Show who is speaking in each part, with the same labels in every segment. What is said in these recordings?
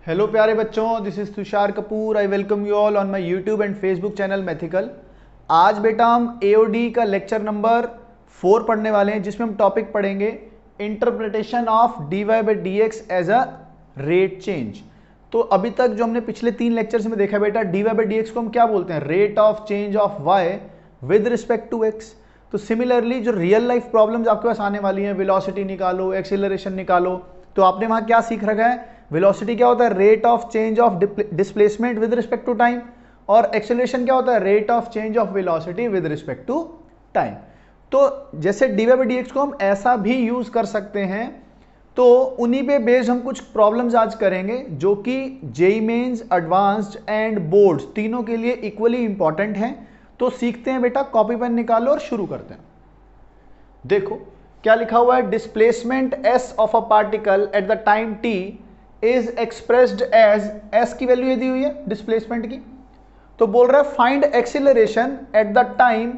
Speaker 1: Hello प्यारे बच्चों, this is Tushar Kapoor. I welcome you all on my YouTube and Facebook channel mythical. आज बेटा हम एओडी का लेक्चर नंबर 4 पढ़ने वाले हैं, जिसमें हम टॉपिक पढ़ेंगे interpretation of D Y by D X as a rate change. तो अभी तक जो हमने पिछले 3 लेक्चर्स में देखा बेटा, D Y by D X को हम क्या बोलते हैं? Rate of change of Y with respect to X. तो सिमिलरली जो रियल लाइफ प्रॉब्लम्स आपके पास आने वाली हैं, वेलोसिटी निकालो, एक्सीलरेशन निकालो, तो आपने वहां क्या सीख रखा है? वेलोसिटी क्या होता है? Rate of change of displacement with respect to time. और एक्सेलरेशन क्या होता है? Rate of change of velocity with respect to time. तो जैसे D Y by D X को हम ऐसा भी यूज कर सकते हैं, तो उन्हीं पे बेस्ड हम कुछ प्रॉब्लम्स आज करेंगे जो कि JEE Mains, advanced and boards तीनों के लिए इक्वली इंपॉर्टेंट हैं। तो सीखते हैं बेटा, कॉपी पेन निकालो और शुरू करते हैं। देखो क्या लिखा हुआ है? Displacement S of a particle at the time T is expressed as, S की वैल्यू दी हुई है डिस्प्लेसमेंट की, तो बोल रहा है find acceleration at the time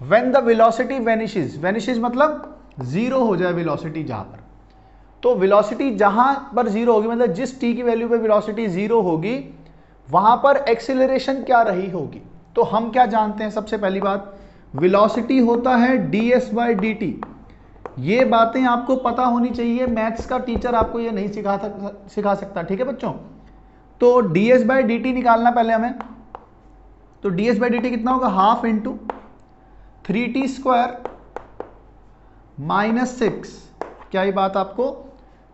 Speaker 1: when the velocity vanishes. Vanishes मतलब जीरो हो जाए वेलोसिटी जहां पर। तो वेलोसिटी जहां पर जीरो होगी, मतलब जिस टी की वैल्यू पे वेलोसिटी जीरो होगी, वहां पर एक्सीलरेशन क्या रही होगी? तो हम क्या जानते हैं? सबसे पहली बात, वेलोसिटी होता है ds बाई डी टी। ये बातें आपको पता होनी चाहिए, मैथ्स का टीचर आपको ये नहीं सिखा सकता, ठीक है बच्चों? तो ds बाई डी टी निकालना पहले हमें। तो ds बाई डी टी कितना होगा? Half into 3t square minus 6। क्या ये बात आपको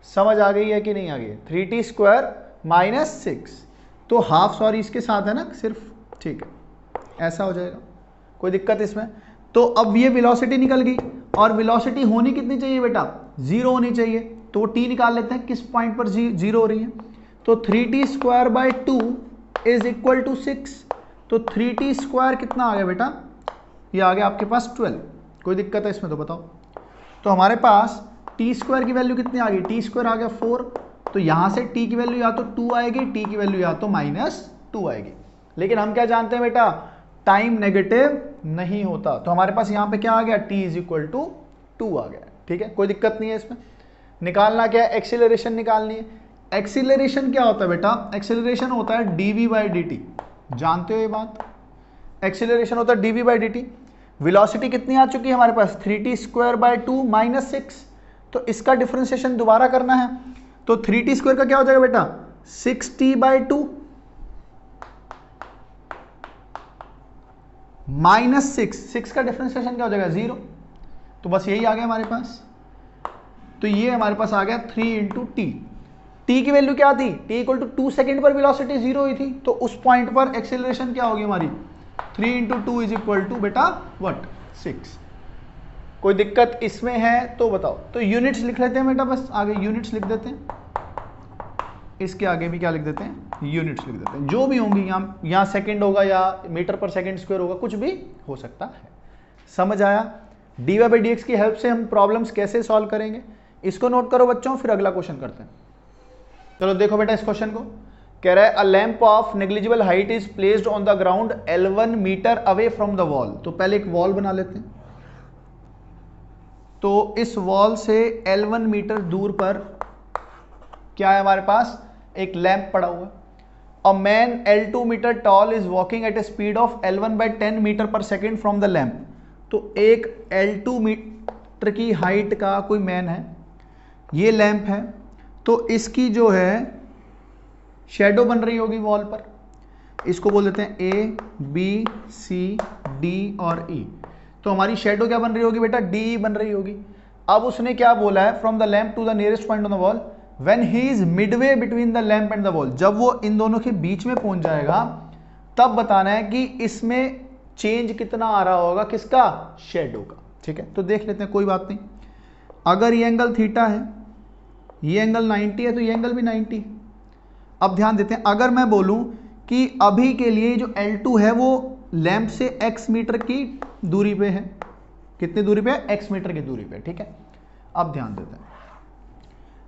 Speaker 1: समझ आ गई है कि नहीं आ गई? 3t स्क्वायर माइनस 6, तो हाफ, सॉरी इसके साथ है ना सिर्फ, ठीक है, ऐसा हो जाएगा, कोई दिक्कत इसमें? तो अब ये वेलोसिटी निकल गई, और वेलोसिटी होनी कितनी चाहिए बेटा? जीरो होनी चाहिए। तो वो टी निकाल लेते हैं, किस पॉइंट पर जीरो हो रही है। तो 3t square by 2 is equal to 6। तो 3t स्क्वायर कितना आ गया बेटा? ये आ गया आपके पास 12। कोई दिक्कत है इसमें तो बताओ। तो हमारे पास टी स्क्वायर की वैल्यू कितनी आ गई? टी स्क्वायर आ गया 4। तो यहां से टी की वैल्यू या तो 2 आएगी, टी की वैल्यू या तो -2 आएगी। लेकिन हम क्या जानते हैं बेटा? टाइम नेगेटिव नहीं होता। तो हमारे पास यहां पे क्या आ गया? t इज इक्वल टू 2 आ गया, ठीक है, कोई दिक्कत नहीं है इसमें। निकालना क्या है? एक्सीलरेशन निकालनी है। एक्सीलरेशन क्या होता है बेटा? एक्सीलरेशन होता है dv बाई डी टी। जानते हो ये बात? एक्सीलरेशन होता है dv by D T. Velocity कितनी आ चुकी है हमारे पास? 3t square by 2 minus 6। तो इसका डिफरेंशिएशन दोबारा करना है। तो 3t स्क्वायर का क्या हो जाएगा बेटा? 6t बाई 2 माइनस 6 का डिफरेंशिएशन क्या हो जाएगा? 0। तो बस यही आ गया हमारे पास। तो ये हमारे पास आ गया 3 इंटू टी। टी की वैल्यू क्या थी? टी इक्वल टू 2 सेकेंड पर वेलोसिटी 0 हुई थी, तो उस पॉइंट पर एक्सेलरेशन क्या होगी हमारी? 3 इंटू 2 इज इक्वल टू बेटा व्हाट? 6। कोई दिक्कत इसमें है तो बताओ। तो यूनिट्स लिख लेते हैं बेटा, बस आगे यूनिट्स लिख देते हैं। इसके आगे भी क्या लिख देते हैं? यूनिट्स लिख देते हैं। जो भी होंगी, यहाँ सेकंड होगा या मीटर पर सेकंड स्क्वायर होगा, कुछ भी हो सकता है। समझ आया? D Y by D X की हेल्प से हम प्रॉब्लम्स कैसे सॉल्व करेंगे, इसको नोट करो बच्चों, फिर अगला क्वेश्चन करते हैं। चलो देखो बेटा इस क्वेश्चन को। कह रहा है a lamp of negligible height is placed on the ground L1 metre away from the wall. तो पहले एक वॉल बना लेते हैं। तो इस वॉल से L1 मीटर दूर पर क्या है हमारे पास? एक लैंप पड़ा हुआ। A man L2 metre tall is walking at a speed of L1 by 10 metre per second from the lamp. तो एक L2 मीटर की हाइट का कोई मैन है, ये लैंप है, तो इसकी जो है शेडो बन रही होगी वॉल पर। इसको बोल देते हैं A, B, C, D और E। तो हमारी शेडो क्या बन रही होगी बेटा? D बन रही होगी। अब उसने क्या बोला है? From the lamp to the nearest point on the wall when he is midway between the lamp and the wall. जब वो इन दोनों के बीच में पहुंच जाएगा, तब बताना है कि इसमें चेंज कितना आ रहा होगा, किसका? शेडो का, ठीक है। तो देख लेते हैं, कोई बात नहीं। अगर ये एंगल थीटा है, ये एंगल 90 है, तो ये एंगल भी 90 है। अब ध्यान देते हैं, अगर मैं बोलूं कि अभी के लिए जो L2 है वो लैंप से x मीटर की दूरी पे है, कितनी दूरी पे है? x मीटर की दूरी पे, ठीक है। अब ध्यान देते हैं,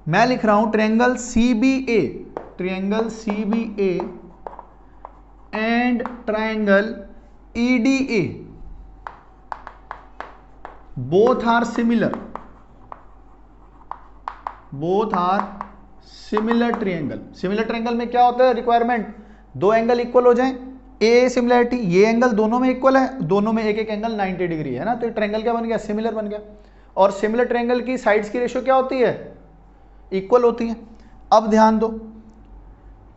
Speaker 1: मैं लिख रहा हूं triangle CBA, triangle CBA and triangle EDA both are similar, both are similar triangle. Similar triangle में क्या होता है रिक्वायरमेंट, दो एंगल इक्वल हो जाएं, ए सिमिलैरिटी, ये एंगल दोनों में इक्वल है, दोनों में एक एक एंगल 90 डिग्री है ना, तो ट्रायंगल क्या बन गया, सिमिलर बन गया। और सिमिलर ट्रायंगल की साइड्स की रेशियो क्या होती है, इक्वल होती है। अब ध्यान दो,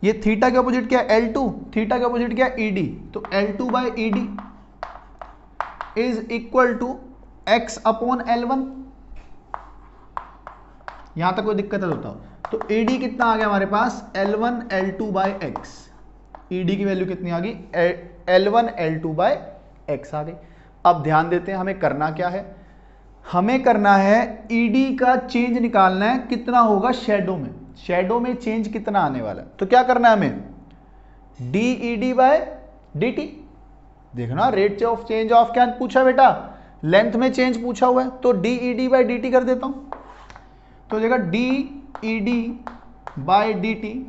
Speaker 1: ये थीटा के अपोजिट क्या है, L2, थीटा के अपोजिट क्या है, ED, तो L2 by ED is equal to x upon L1। यहां तक कोई दिक्कत है तो बताओ। तो ED कितना आ गया हमारे पास, L1 L2 by x. ED की वैल्यू कितनी आ गई, L1 L2 बाई एक्स आ गई। अब ध्यान देते हैं हमें करना क्या है, हमें करना है ED का चेंज निकालना है, कितना होगा शैडो में, शैडो में चेंज कितना आने वाला है। तो क्या करना है हमें, DED बाय DT। देखना रेट ऑफ चेंज ऑफ क्या पूछा बेटा, लेंथ में चेंज पूछा हुआ है, तो DED बाय DT कर देता हूं। तो देखा DED बाय DT,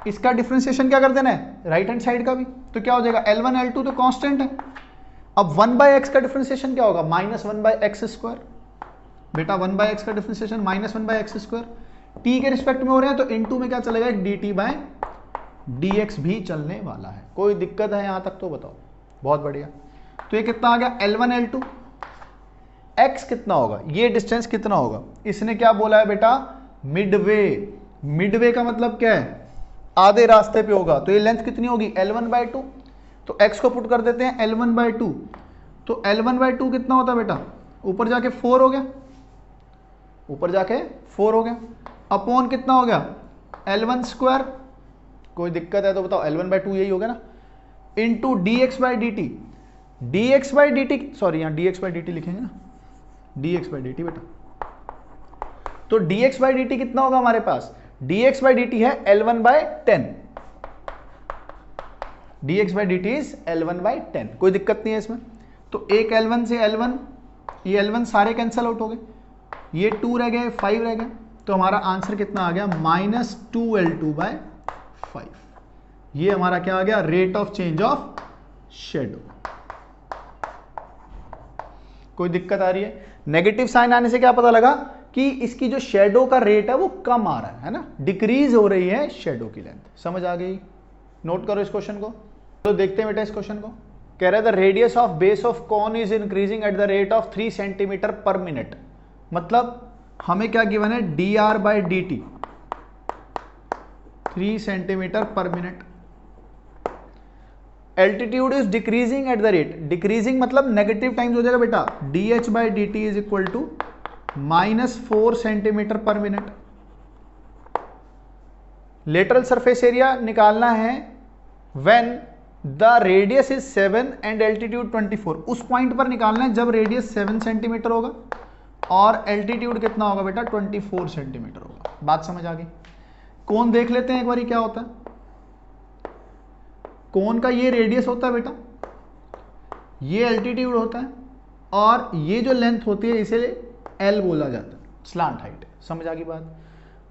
Speaker 1: इसका डिफरेंशिएशन क्या कर देना है, राइट हैंड साइड का भी, तो क्या हो जाएगा L1 L2 तो कांस्टेंट है। अब 1/x का डिफरेंशिएशन क्या होगा, -1/x²। बेटा 1/x का डिफरेंशिएशन -1/x², t के रिस्पेक्ट में हो रहे हैं, तो इनटू में क्या चलेगा, dt बाय dx भी चलने वाला है। कोई दिक्कत है यहां तक तो बताओ, बहुत बढ़िया। तो ये कितना आ गया, L1 L2, x कितना होगा, ये डिस्टेंस कितना होगा, इसने क्या बोला है बेटा, मिडवे। मिडवे का मतलब क्या है, आधे रास्ते पे होगा, तो ये लेंथ कितनी होगी, L1/2। तो x को पुट कर देते हैं L1/2, तो L1/2 कितना होता है बेटा, ऊपर जाके 4 हो गया, ऊपर जाके 4 हो गया, अपॉन कितना हो गया, L1²। कोई दिक्कत है तो बताओ, L1/2 यही हो गया ना, इंटू dx/dt। dx/dt, सॉरी यहाँ dx/dt लिखेंगे ना, dx/dt बेटा। तो dx/dt कितना होगा हमारे पास, dx/dt है L1/10, dx/dt इज L1/10। कोई दिक्कत नहीं है इसमें। तो एक L1 से L1, ये L1 सारे कैंसल आउट हो गए, ये 2 रह गए, 5 रह गए, तो हमारा आंसर कितना आ गया, -2L2/5। ये हमारा क्या आ गया, rate of change of shadow. कोई दिक्कत आ रही है, नेगेटिव साइन आने से क्या पता लगा कि इसकी जो शेडो का रेट है वो कम आ रहा है ना, डिक्रीज हो रही है शेडो की लेंथ। समझ आ गई, नोट करो इस क्वेश्चन को। तो देखते हैं बेटा इस क्वेश्चन को, कह रहा है the radius of base of cone is increasing at the rate of 3 centimetre per minute. मतलब हमें क्या गिवन है, dr/dt 3 centimetre per minute. Altitude is decreasing at the rate, decreasing मतलब नेगेटिव टाइम्स हो जाएगा बेटा, dh/dt is equal to -4 centimetre per minute. Lateral surface area निकालना है when the radius is 7 and altitude 24। उस पॉइंट पर निकालना है जब रेडियस 7 सेंटीमीटर होगा और एल्टीट्यूड कितना होगा बेटा, 24 सेंटीमीटर होगा। बात समझ आ गई। कोन देख लेते हैं एक बार क्या होता है। कोन का ये रेडियस होता है बेटा, ये एल्टीट्यूड होता है, और ये जो लेंथ होती है इसे L बोला जाता है, स्लांट हाइट। समझ आ गई बात।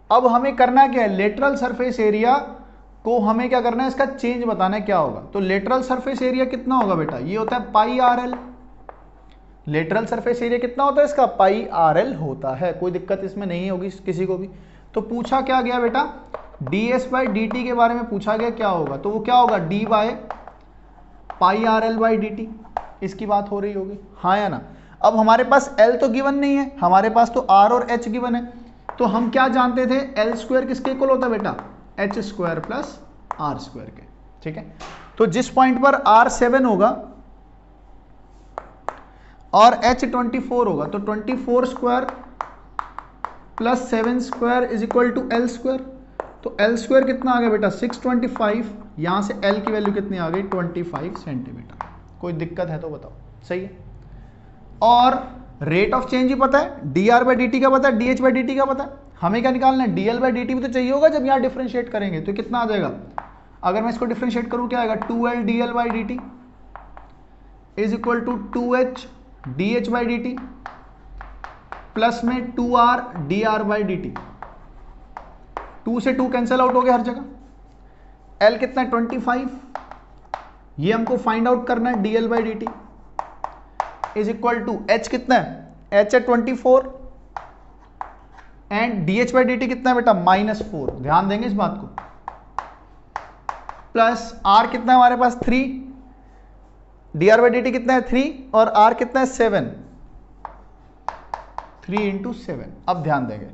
Speaker 1: अब हमें करना क्या है, लेटरल सरफेस एरिया को हमें क्या करना है, इसका चेंज बताना है क्या होगा। तो लेटरल सरफेस एरिया कितना होगा बेटा, ये होता है πRL। लेटरल सरफेस एरिया कितना होता है इसका, πRL होता है। कोई दिक्कत इसमें नहीं होगी किसी को भी। तो पूछा क्या गया बेटा, ds/dt के बारे में पूछा गया क्या होगा, तो वो क्या होगा, d/πRL/dt। इसकी बात हो रही होगी, हाँ या ना। अब हमारे पास L तो गिवन नहीं है, हमारे पास तो R और H गिवन है। तो हम क्या जानते थे, L² किसके इक्वल होता है बेटा, h² प्लस R² के। ठीक है, तो जिस पॉइंट पर R7 होगा और H 24 होगा, तो 24² plus 7² is equal to L²। तो L² कितना आ गया बेटा, 625। यहां से L की वैल्यू कितनी आ गई, 25 सेंटीमीटर। कोई दिक्कत है तो बताओ, सही है। और रेट ऑफ चेंज ही पता है, dr/dt का पता है, dh/dt का पता है। हमें क्या निकालना है, dl/dt भी तो चाहिए होगा जब यहां डिफरेंशिएट करेंगे। तो कितना आ जाएगा, अगर मैं इसको डिफरेंशिएट करूं क्या आएगा, 2L dl/dt is equal to 2H dh/dt plus में 2R dr/dt। 2 से 2 कैंसिल आउट हो गया हर जगह। L कितना है, 25। ये हमको फाइंड आउट करना है, dl/dt is equal to H कितना है, H है 24 एंड dh बाई dt कितना है बेटा -4, ध्यान देंगे इस बात को, प्लस r कितना है हमारे पास 3, dr बाई dt कितना है 3 और r कितना है 7, 3 इंटू 7। अब ध्यान देंगे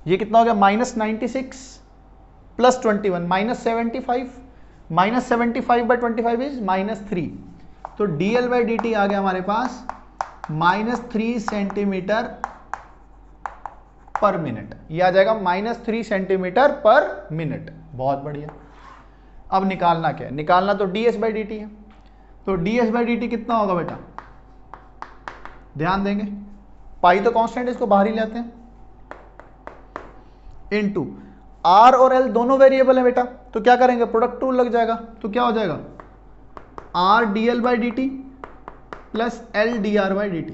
Speaker 1: ये कितना हो गया -96 प्लस 21 -75, -75 बाई 25 इज -3, तो dl बाई dt आ गया हमारे पास -3 सेंटीमीटर पर मिनट, ये आ जाएगा -3 सेंटीमीटर पर मिनट। बहुत बढ़िया। अब निकालना क्या है, निकालना तो ds बाई dt है, तो ds बाई dt कितना होगा बेटा, ध्यान देंगे पाई तो कांस्टेंट, इसको बाहर ही लेते हैं, इनटू r और l दोनों वेरिएबल है बेटा, तो क्या करेंगे प्रोडक्ट रूल लग जाएगा, तो क्या हो जाएगा r dl by dt plus l dr by dt,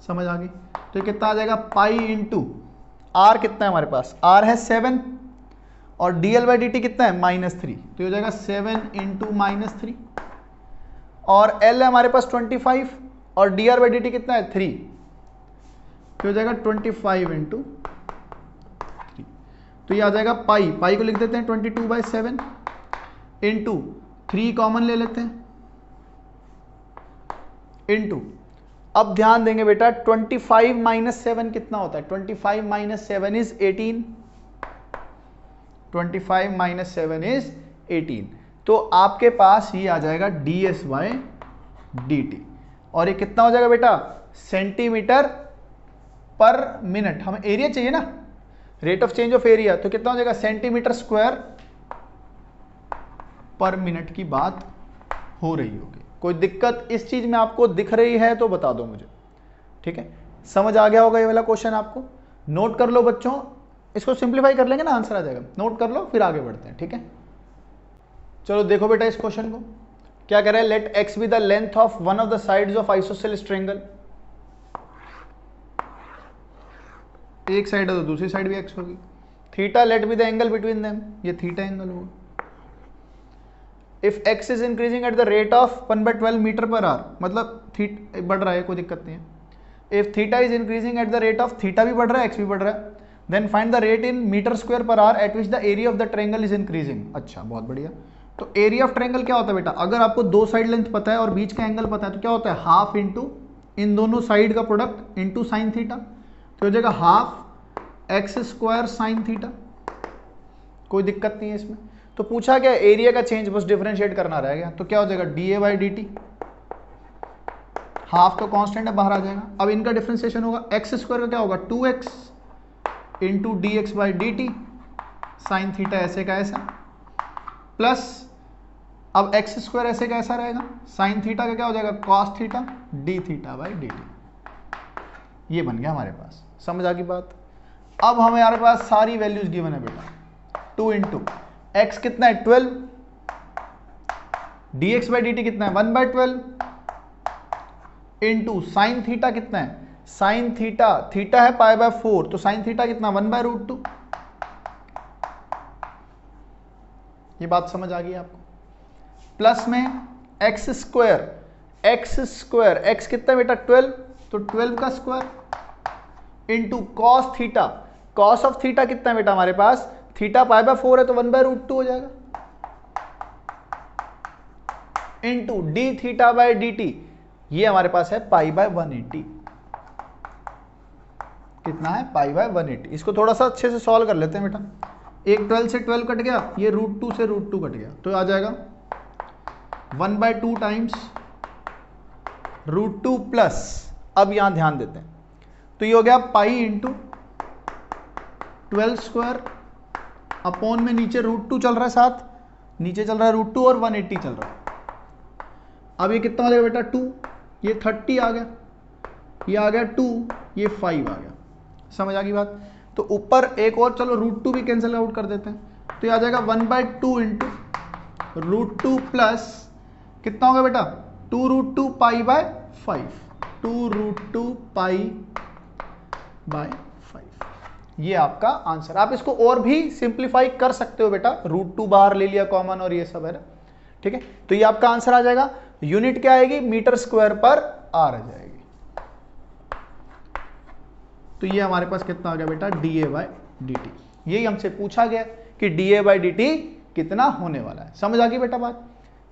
Speaker 1: समझ आ गई। तो ये कितना आ जाएगा पाई इंटू r कितना है हमारे पास, r है 7 और dl बाई dt कितना है -3, तो ये हो जाएगा 7 इंटू -3, और l है हमारे पास 25 और dr बाई dt कितना है 3, तो हो जाएगा 25 इंटू 3, तो ये आ जाएगा पाई को लिख देते हैं 22 बाई 7 इंटू 3 कॉमन ले लेते हैं, इंटू अब ध्यान देंगे बेटा 25 माइनस 7 कितना होता है, 25 माइनस 7 इज 18, 25 माइनस 7 इज 18, तो आपके पास ये आ जाएगा ds बाई dt, और ये कितना हो जाएगा बेटा सेंटीमीटर पर मिनट, हमें एरिया चाहिए ना, rate of change of area, तो कितना हो जाएगा सेंटीमीटर स्क्वायर पर मिनट की बात हो रही होगी। कोई दिक्कत इस चीज में आपको दिख रही है तो बता दो मुझे, ठीक है, समझ आ गया होगा ये वाला क्वेश्चन आपको, नोट कर लो बच्चों, इसको सिंप्लीफाई कर लेंगे ना आंसर आ जाएगा, नोट कर लो फिर आगे बढ़ते हैं, ठीक है। चलो देखो बेटा इस क्वेश्चन को, क्या कह रहा है, let x be the length of one of the sides of isosceles triangle, एक साइड है तो दूसरी साइड भी x होगी, theta let be the angle between them, ये थीटा एंगल होगा, if x is increasing at the rate of 1/12 metre per hour, मतलब theta बढ़ रहा है कोई दिक्कत नहीं है, if theta is increasing at the rate of, theta भी बढ़ रहा है x भी बढ़ रहा है, then find the rate in metre square per hour at which the area of the triangle is increasing. अच्छा बहुत बढ़िया, तो एरिया ऑफ ट्रायंगल क्या होता है बेटा, अगर आपको दो साइड लेंथ पता है और बीच का एंगल पता है तो क्या होता है हाफ इंटू इन दोनों साइड का प्रोडक्ट इंटू साइन थीटा, तो हो जाएगा half x square sine theta, कोई दिक्कत नहीं है इसमें। तो पूछा क्या एरिया का चेंज, बस डिफरेंशिएट करना रह गया, तो क्या हो जाएगा D A by D T, half तो कांस्टेंट है बाहर आ जाएगा, अब इनका डिफरेंशिएशन होगा एक्स स्क्वायर का क्या होगा 2x into D x by D T sine theta ऐसे का ऐसा, प्लस अब एक्स स्क्वायर ऐसे का ऐसा रहेगा, साइन थीटा का क्या हो जाएगा cos theta D theta by D T, ये बन गया हमारे पास, समझ आ गई बात। अब हमारे पास सारी वैल्यूज गिवन है बेटा, 2 इंटू एक्स कितना है 12, D x by D T कितना है 1/12 इंटू साइन थीटा कितना है, साइन थीटा, थीटा है π/4, तो साइन थीटा कितना 1/√2, ये बात समझ आ गई आपको। प्लस में एक्स स्क्वायर, एक्स कितना है बेटा 12, तो 12 का square into cos theta, cos of theta कितना है बेटा हमारे पास, थीटा π/4 है तो 1/√2 हो जाएगा, into D theta by D T, ये हमारे पास है π/180, कितना है π/180। इसको थोड़ा सा अच्छे से सॉल्व कर लेते हैं बेटा, एक 12 से 12 कट गया, ये √2 से √2 कट गया, तो आ जाएगा 1/2 टाइम्स √2 प्लस, अब यहां ध्यान देते हैं, तो ये हो गया पाई इंटू 12 स्क्वायर अपॉन में नीचे √2 चल रहा है, साथ नीचे चल रहा है √2 और 180 चल रहा है। अब ये कितना हो जाएगा बेटा 2, ये 30 आ गया, ये आ गया 2, ये 5 आ गया, समझ आ गई बात। तो ऊपर एक और चलो √2 भी कैंसिल आउट कर देते हैं, तो ये आ जाएगा 1/2 इंटू √2 प्लस कितना होगा बेटा 2√2 π/5, 2√2 π/5, ये आपका आंसर। आप इसको और भी सिंप्लीफाई कर सकते हो बेटा, √2 बाहर ले लिया कॉमन और ये सब है ना, ठीक है। तो ये आपका आंसर आ जाएगा, यूनिट क्या आएगी मीटर स्क्वायर पर आर आ जाएगी। तो ये हमारे पास कितना आ गया बेटा, dA/dt। यही हमसे पूछा गया कि dA/dt कितना होने वाला है। समझ आ गई बेटा बात?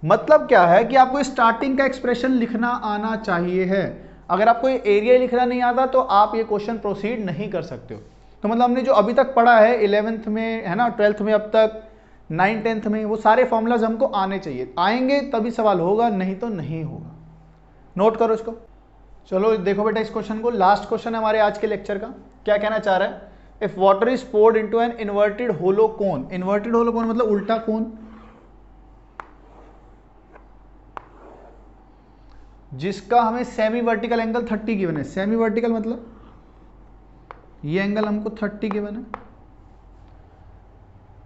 Speaker 1: मतलब क्या है कि आपको स्टार्टिंग का एक्सप्रेशन लिखना आना चाहिए है। अगर आपको ये एरिया लिखना नहीं आता तो आप ये क्वेश्चन प्रोसीड नहीं कर सकते हो। तो मतलब हमने जो अभी तक पढ़ा है 11th में, है ना, 12th में, अब तक 9th 10th में, वो सारे फॉर्मूलाज हमको आने चाहिए। आएंगे तभी सवाल होगा, नहीं तो नहीं होगा। नोट करो इसको। चलो देखो बेटा इस क्वेश्चन को। लास्ट क्वेश्चन है हमारे आज के लेक्चर का। क्या कहना चाह रहा है? If water is poured into an inverted hollow cone. Inverted hollow cone मतलब उल्टा कोन, जिसका हमें सेमी वर्टिकल एंगल 30 गिवन है। सेमी वर्टिकल मतलब ये एंगल हमको 30 गिवन है।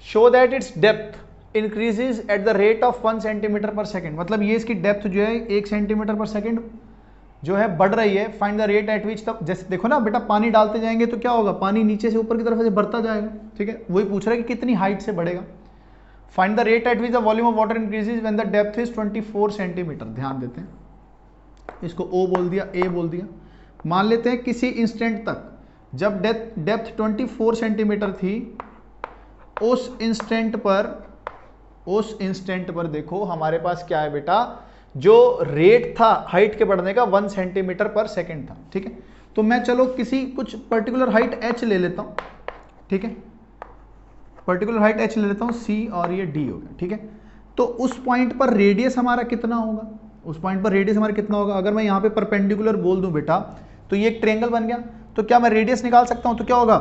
Speaker 1: Show that its depth increases at the rate of 1 centimetre per second. मतलब ये इसकी डेप्थ जो है 1 सेंटीमीटर पर सेकेंड जो है बढ़ रही है। फाइंड द रेट एट विच, तब जैसे देखो ना बेटा, पानी डालते जाएंगे तो क्या होगा, पानी नीचे से ऊपर की तरफ से बढ़ता जाएगा। ठीक है, वही पूछ रहा है कि कितनी हाइट से बढ़ेगा। Find the rate at which the volume of water increases when the depth is 24 centimetre. ध्यान देते हैं, इसको O बोल दिया, A बोल दिया। मान लेते हैं किसी इंस्टेंट तक जब डेप्थ 24 सेंटीमीटर थी, उस इंस्टेंट पर देखो हमारे पास क्या है बेटा, जो रेट था हाइट के बढ़ने का 1 सेंटीमीटर पर सेकेंड था। ठीक है, तो मैं चलो किसी कुछ पर्टिकुलर हाइट h ले लेता हूं। ठीक है, पर्टिकुलर हाइट h ले लेता हूं, C और ये D हो गया। ठीक है, तो उस पॉइंट पर रेडियस हमारा कितना होगा, उस पॉइंट पर रेडियस हमारा कितना होगा। अगर मैं यहाँ पे परपेंडिकुलर बोल दूं बेटा, तो ये एक ट्रायंगल बन गया। तो क्या मैं रेडियस निकाल सकता हूं? तो क्या होगा,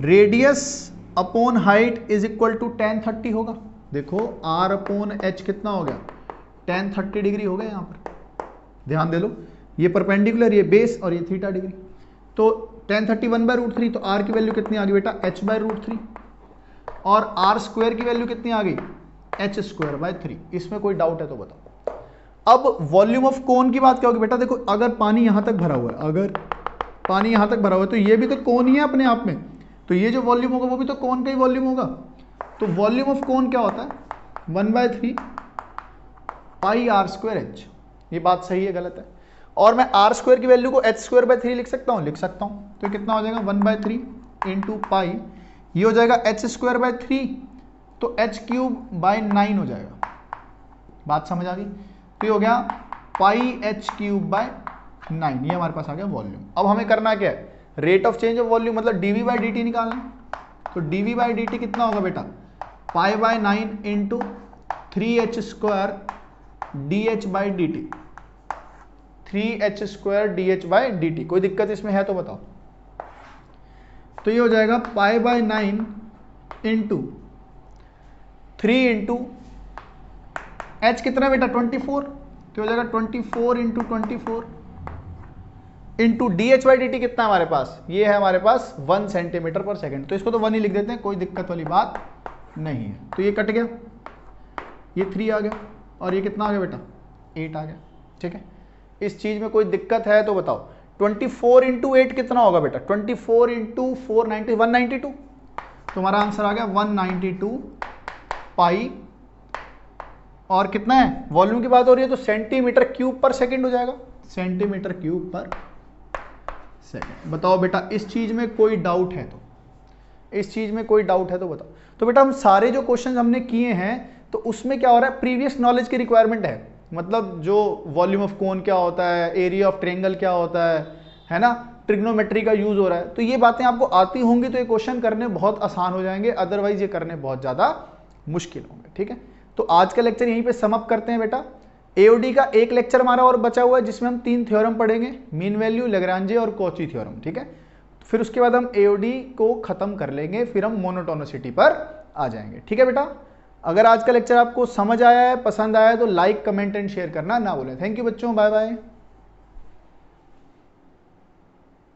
Speaker 1: radius upon height is equal to tan 30 होगा। देखो R/H कितना हो गया, tan 30 डिग्री हो गया। यहाँ पर ध्यान दे लो, ये परपेंडिकुलर, ये बेस और ये थीटा डिग्री। तो tan 30 1/√3, तो R की वैल्यू कितनी आ गई बेटा, h/√3। और R² की वैल्यू कितनी आ गई, h²/3। इसमें कोई डाउट है तो बताओ। अब वॉल्यूम ऑफ कोन की बात क्या होगी बेटा, देखो अगर पानी यहां तक भरा हुआ है, अगर पानी यहां तक भरा हुआ है तो ये भी तो कोन ही है अपने आप में, तो ये जो वॉल्यूम होगा वो भी तो कोन का ही वॉल्यूम होगा। तो वॉल्यूम ऑफ कोन क्या होता है, 1/3 पाई R²H। ये बात सही है गलत है? और मैं R² की वैल्यू को h²/3 लिख सकता हूं, लिख सकता हूं। तो कितना हो जाएगा, 1/3 इंटू पाई, ये हो जाएगा h²/3, तो h³/9 हो जाएगा। बात समझ आ गई? तो ये हो गया पाई h³/9। ये हमारे पास आ गया वॉल्यूम। अब हमें करना क्या है, rate of change of volume मतलब dV/dt निकालना। तो dV/dt कितना होगा बेटा, पाई/9 into 3h² dH/dt। 3h² dH/dt। कोई दिक्कत इसमें है तो बताओ। तो ये हो जाएगा पाई/9 इंटू 3 इंटू h कितना बेटा, 24। तो हो जाएगा 24 इंटू 24 इंटू dH/dt कितना हमारे पास, ये है हमारे पास 1 सेंटीमीटर पर सेकेंड। तो इसको तो 1 ही लिख देते हैं, कोई दिक्कत वाली बात नहीं है। तो ये कट गया, ये 3 आ गया, और ये कितना आ गया बेटा, 8 आ गया। ठीक है, इस चीज में कोई दिक्कत है तो बताओ। 24 इंटू 8 कितना होगा बेटा, 24 इंटू 4 192। तुम्हारा आंसर आ गया 192 पाई। और कितना है, वॉल्यूम की बात हो रही है तो सेंटीमीटर क्यूब पर सेकंड हो जाएगा, सेंटीमीटर क्यूब पर सेकंड। बताओ बेटा इस चीज में कोई डाउट है तो, इस चीज में कोई डाउट है तो बताओ। तो बेटा हम सारे जो क्वेश्चन हमने किए हैं तो उसमें क्या हो रहा है, प्रीवियस नॉलेज की रिक्वायरमेंट है। मतलब जो वॉल्यूम ऑफ कोन क्या होता है, एरिया ऑफ ट्रायंगल क्या होता है ना, ट्रिग्नोमेट्री का यूज हो रहा है। तो ये बातें आपको आती होंगी तो ये क्वेश्चन करने बहुत आसान हो जाएंगे, अदरवाइज ये करने बहुत ज्यादा मुश्किल होंगे। ठीक है, तो आज का लेक्चर यहीं पे समअप करते हैं बेटा। एओडी का एक लेक्चर हमारा और बचा हुआ है जिसमें हम 3 थ्योरम पढ़ेंगे, मीन वैल्यू, लैग्रांजे और कॉची थ्योरम। ठीक है, फिर उसके बाद हम एओडी को खत्म कर लेंगे, फिर हम मोनोटोनिसिटी पर आ जाएंगे। ठीक है बेटा, अगर आज का लेक्चर आपको समझ आया है, पसंद आया है तो लाइक, कमेंट एंड शेयर करना ना भूलें। थैंक यू बच्चों, बाय बाय।